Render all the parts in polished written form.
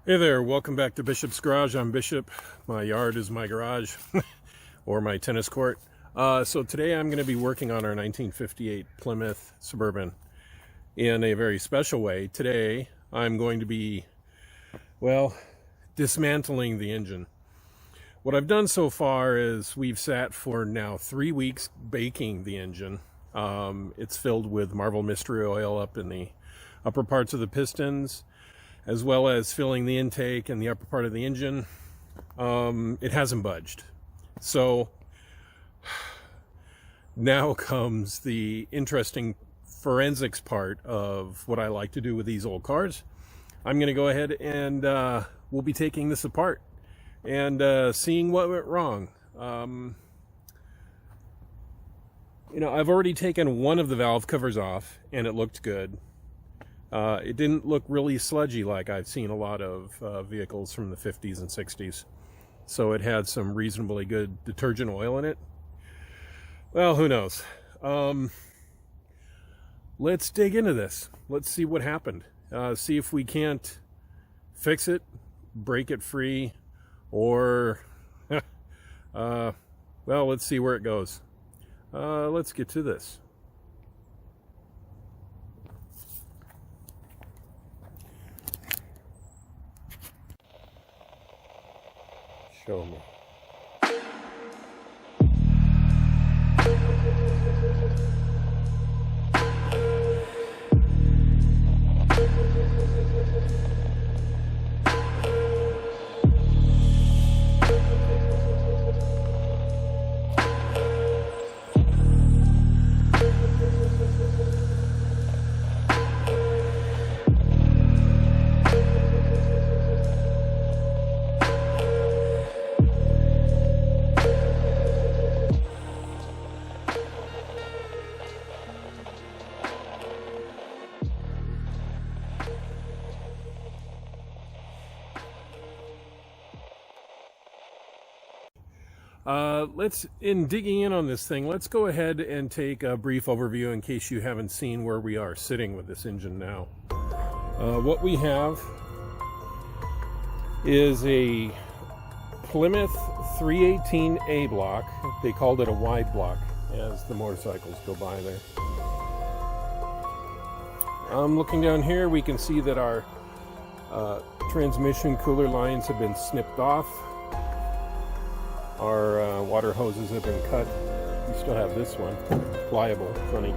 Hey there, welcome back to Bishop's Garage. I'm Bishop. My yard is my garage, or my tennis court. So today I'm going to be working on our 1958 Plymouth Suburban in a very special way. Today I'm going to be, well, dismantling the engine. What I've done so far is we've sat for now 3 weeks baking the engine. It's filled with Marvel Mystery Oil up in the upper parts of the pistons, as well as filling the intake and the upper part of the engine. It hasn't budged. So now comes the interesting forensics part of what I like to do with these old cars. I'm going to go ahead and we'll be taking this apart and seeing what went wrong. I've already taken one of the valve covers off and it looked good. It didn't look really sludgy like I've seen a lot of vehicles from the 50s and 60s. So it had some reasonably good detergent oil in it. Well, who knows? Let's dig into this. Let's see what happened. See if we can't fix it, break it free, or, well, let's see where it goes. Let's get to this. Show me. In digging in on this thing, let's go ahead and take a brief overview in case you haven't seen where we are sitting with this engine now. What we have is a Plymouth 318A block. They called it a wide block as the motorcycles go by there. Looking down here, we can see that our transmission cooler lines have been snipped off. Our water hoses have been cut. We still have this one, pliable, funny.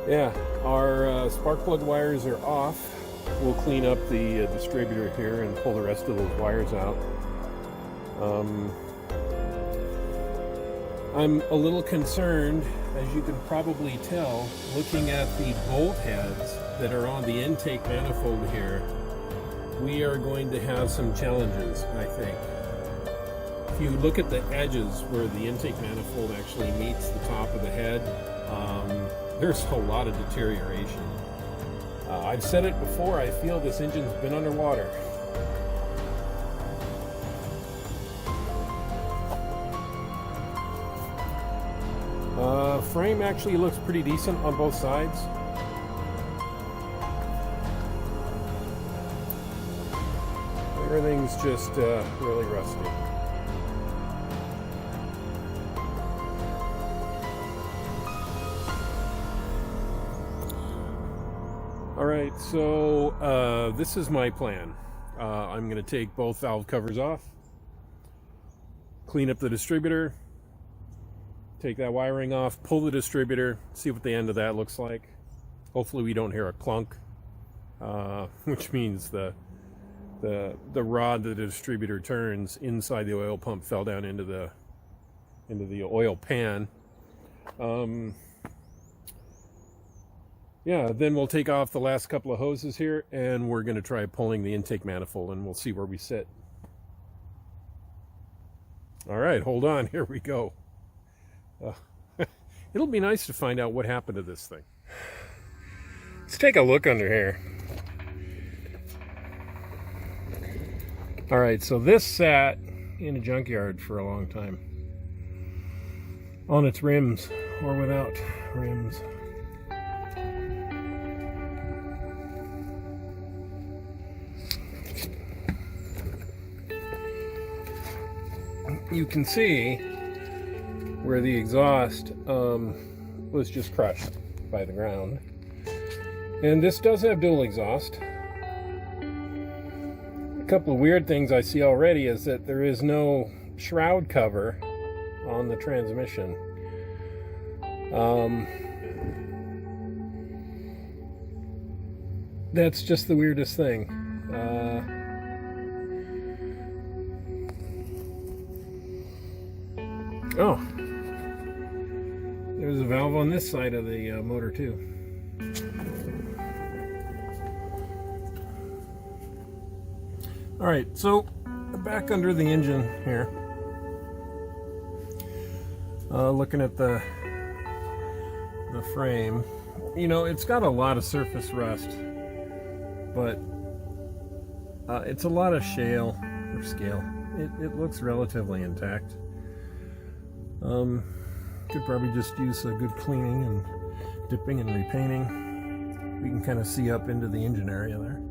Yeah, our spark plug wires are off. We'll clean up the distributor here and pull the rest of those wires out. I'm a little concerned, as you can probably tell, looking at the bolt heads that are on the intake manifold here. We are going to have some challenges, I think. If you look at the edges where the intake manifold actually meets the top of the head, there's a lot of deterioration. I've said it before, I feel this engine's been underwater. Frame actually looks pretty decent on both sides. Everything's just really rusty. Alright, so this is my plan. I'm going to take both valve covers off, clean up the distributor, take that wiring off, pull the distributor, see what the end of that looks like. Hopefully we don't hear a clunk, which means the rod that the distributor turns inside the oil pump fell down into the oil pan. Yeah, then we'll take off the last couple of hoses here and we're going to try pulling the intake manifold and we'll see where we sit. All right, hold on, here we go. It'll be nice to find out what happened to this thing. Let's take a look under here. All right, so this sat in a junkyard for a long time. On its rims or without rims. you can see where the exhaust was just crushed by the ground. And this does have dual exhaust. A couple of weird things I see already is that there is no shroud cover on the transmission. That's just the weirdest thing. Oh, there's a valve on this side of the motor too. All right, so back under the engine here, looking at the frame. You know, it's got a lot of surface rust, but it's a lot of shale or scale. It looks relatively intact. Could probably just use a good cleaning and dipping and repainting. We can kind of see up into the engine area there.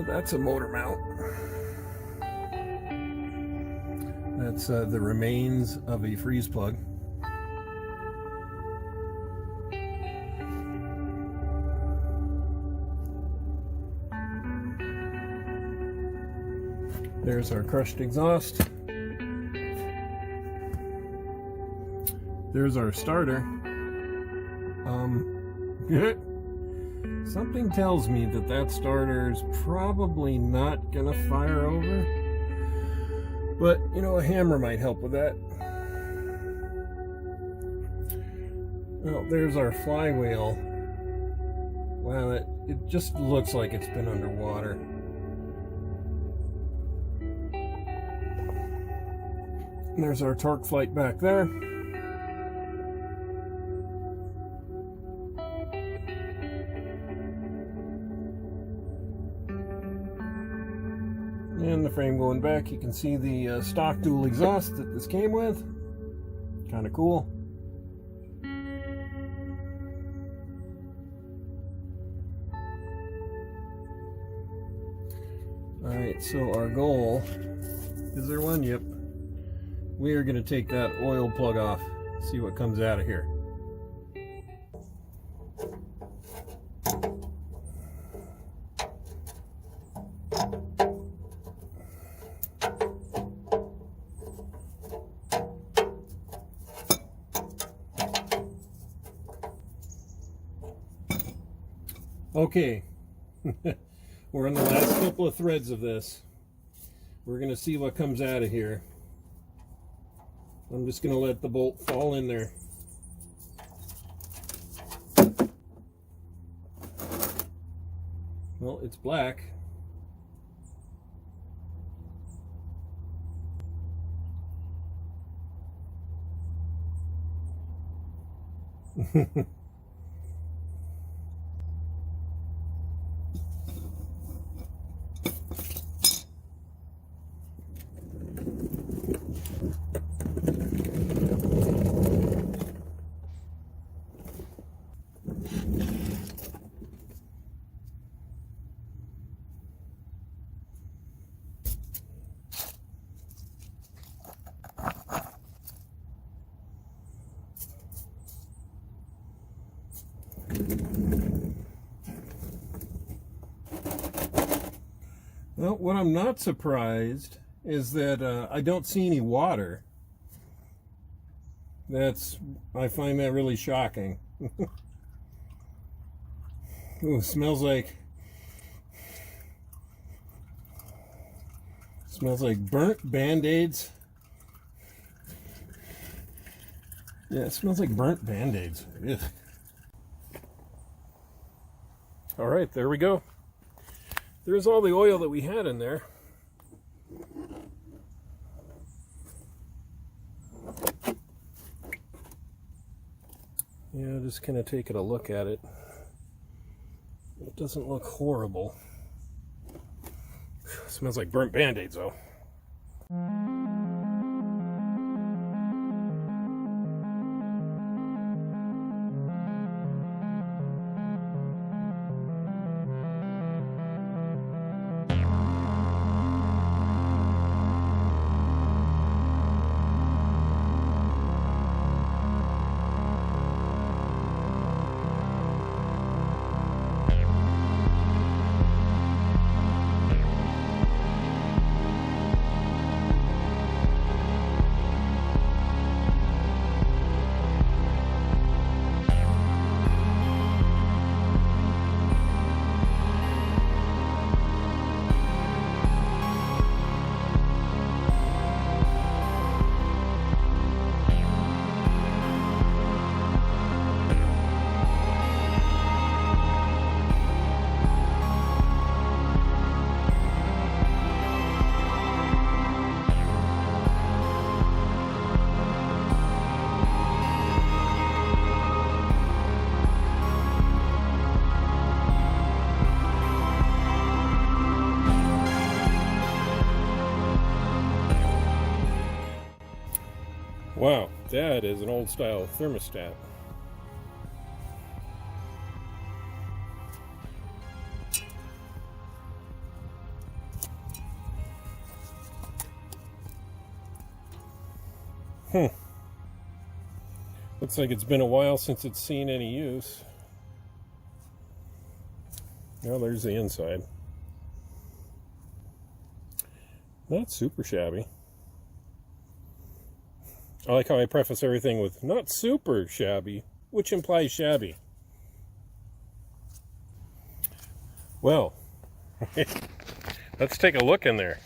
That's a motor mount. That's the remains of a freeze plug. There's our crushed exhaust. There's our starter. Something tells me that that starter's probably not gonna fire over, but you know, a hammer might help with that. Well, there's our flywheel. Wow, it just looks like it's been underwater. And there's our torque flight back there. And the frame going back, you can see the stock dual exhaust that this came with. Kind of cool. Alright, so our goal, is there one? Yep. We are going to take that oil plug off, see what comes out of here. Okay, we're on the last couple of threads of this. We're going to see what comes out of here. I'm just going to let the bolt fall in there. Well, it's black. Well, what I'm not surprised is that I don't see any water. I find that really shocking. Ooh, smells like burnt Band-Aids. Yeah, it smells like burnt Band-Aids. Ugh. All right, there we go. There's all the oil that we had in there. Yeah, just kind of taking a look at it. It doesn't look horrible. It smells like burnt Band-Aids though. That is an old style thermostat. Looks like it's been a while since it's seen any use. Well, there's the inside. Not super shabby. I like how I preface everything with not super shabby, which implies shabby. Well, let's take a look in there.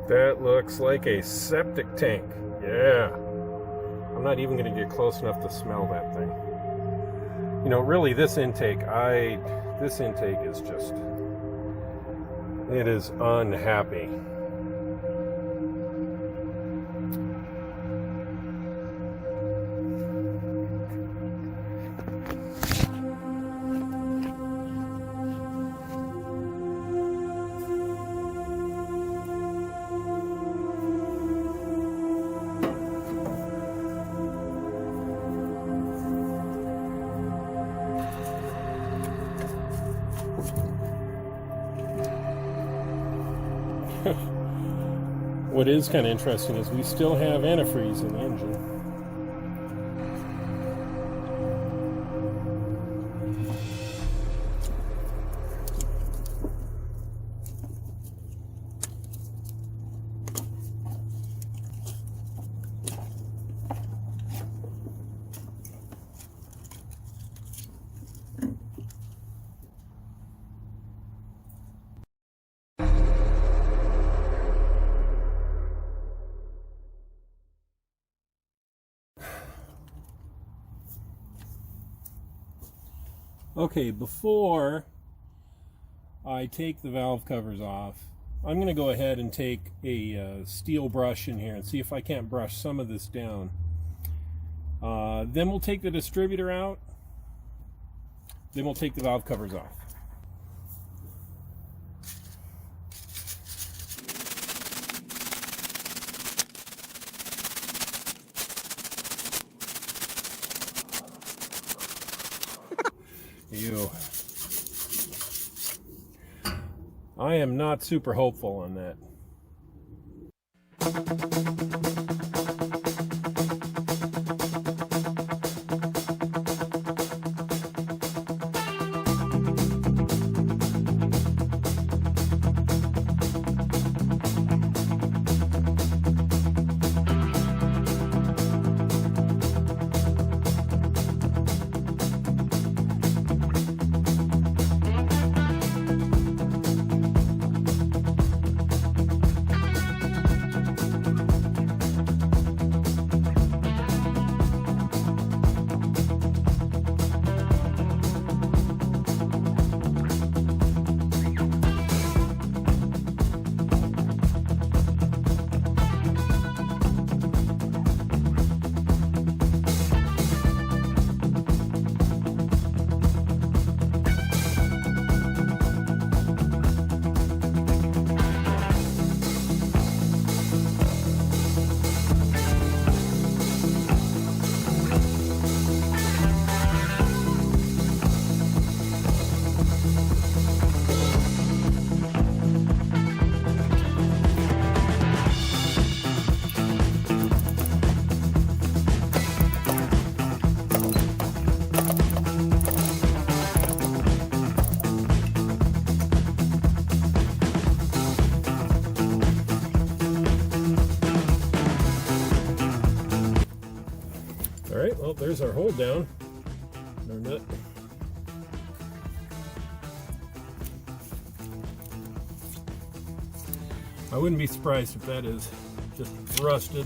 That looks like a septic tank. Yeah. I'm not even going to get close enough to smell that thing. You know, really, this intake is just, it is unhappy. What is kind of interesting is we still have antifreeze in the engine. Okay, before I take the valve covers off, I'm going to go ahead and take a steel brush in here and see if I can't brush some of this down. Then we'll take the distributor out. Then we'll take the valve covers off. Ew. I am not super hopeful on that. Alright, well, there's our hold down. Our nut. I wouldn't be surprised if that is just rusted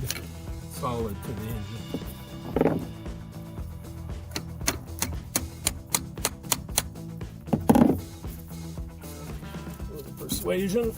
solid to the engine. A little persuasion.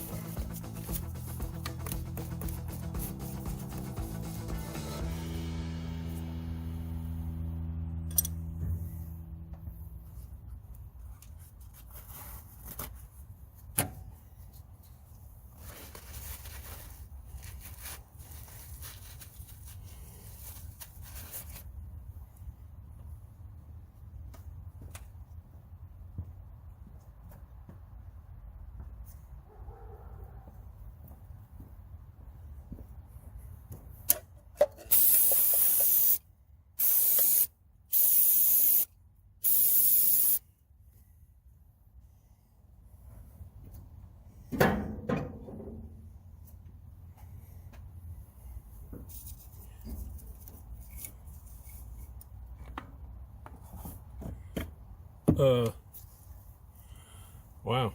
Wow.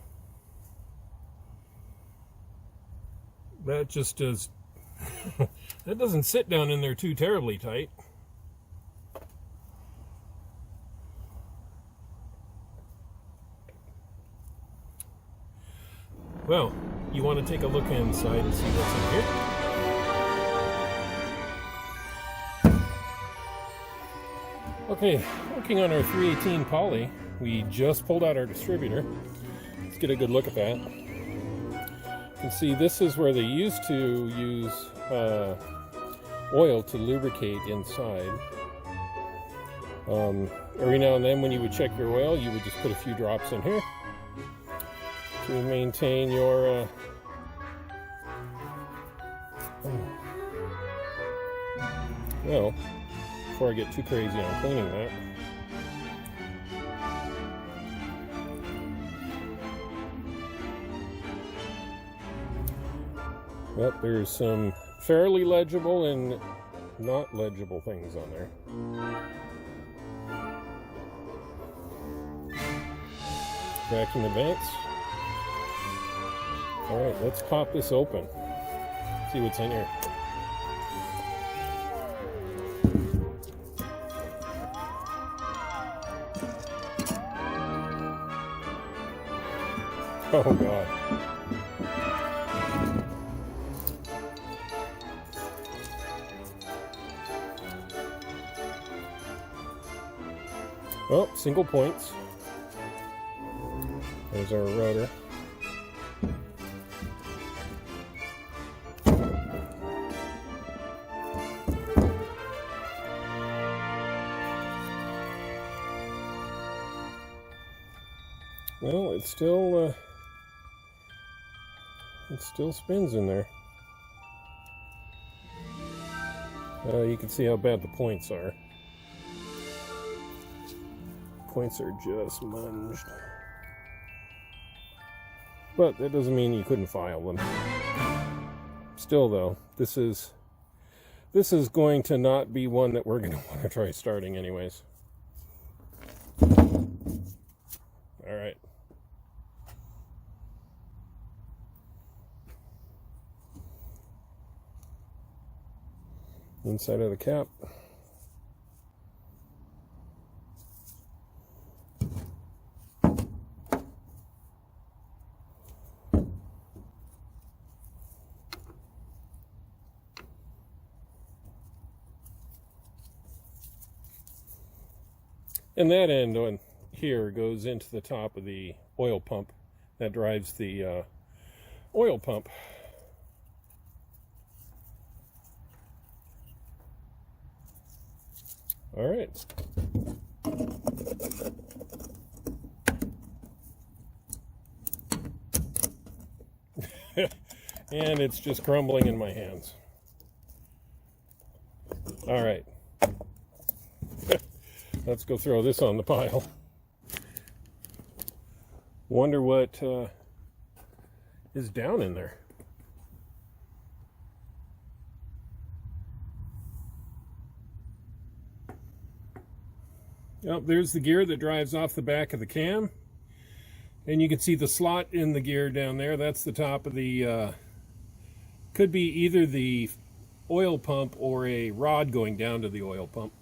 That just does... that doesn't sit down in there too terribly tight. Well, you want to take a look inside and see what's in here? Okay, working on our 318 poly. We just pulled out our distributor. Let's get a good look at that. You can see this is where they used to use oil to lubricate inside. Every now and then when you would check your oil, you would just put a few drops in here to maintain your well, before I get too crazy on cleaning that. Well, there's some fairly legible and not legible things on there. Vacuum advance. Alright, let's pop this open. See what's in here. Oh God. Oh, single points. There's our rotor. Well, it still spins in there. You can see how bad the points are. Points are just munged. But that doesn't mean you couldn't file them. Still though, this is going to not be one that we're going to want to try starting anyways. All right. Inside of the cap. And that end on here goes into the top of the oil pump that drives the oil pump. All right. And it's just crumbling in my hands. All right. Let's go throw this on the pile. Wonder what is down in there. Oh, there's the gear that drives off the back of the cam. And you can see the slot in the gear down there. That's the top of the, could be either the oil pump or a rod going down to the oil pump.